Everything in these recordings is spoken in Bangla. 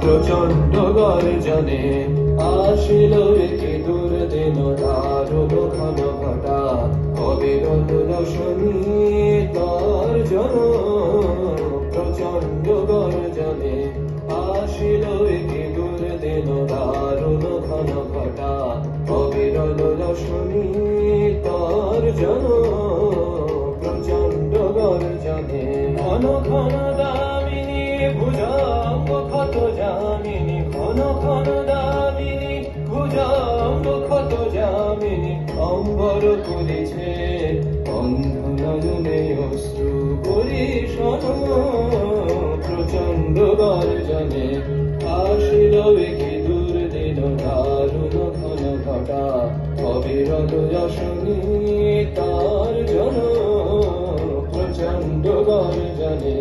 প্রচন্ড গর্জনে আসিল একে দুর্দিন দারুণ ঘন ঘটা অবিরল রোশনী তার জন প্রচন্ড গর্জনে আসিল একে দুর্দিন দারুণ ঘন ঘটা অবিরল রোশনী তার জন প্রচন্ড গর্জনে ঘন ঘন দামিনী ভুজঙ্গ ক্ষত যামিনী ঘন ঘন দামিনী ভুজঙ্গ ক্ষত যামিনী অম্বর করেছে অন্ধ নয়নে অশ্রু পরিশন প্রচন্ড গর্জনে আসিল একে দুর্দিন দারুণ ঘন ঘটা অবিরল রোশনী তার জন প্রচন্ড গর্জনে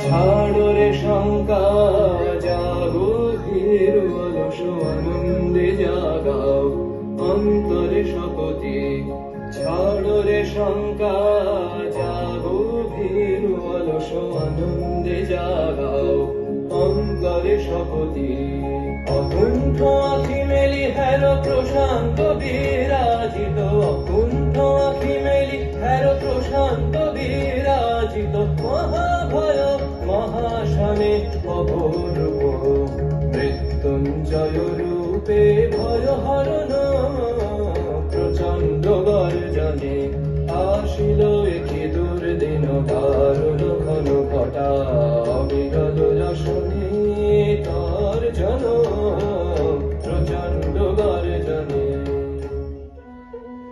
ছাড়ো রে শঙ্কা জাগো ধীর অলস আনন্দে জাগাও অন্তরে শপথে ছাড়ো রে শঙ্কা জাগো ধীর অলস আনন্দে জাগাও অন্তরে শপথে অকুণ্ঠ আখি মেলি হের প্রশান্ত বিরাজিত অকুণ্ঠ আখি মেলি হের প্রশান্ত বিরাজিত মহাভয় মহাশানে অপরূপ মৃত্যুঞ্জয় রূপে ভয় হরণ প্রচন্ড গর্জনে আসিল একে দুর্দিন দারুণ ঘন ঘটা অবিরল রোশনী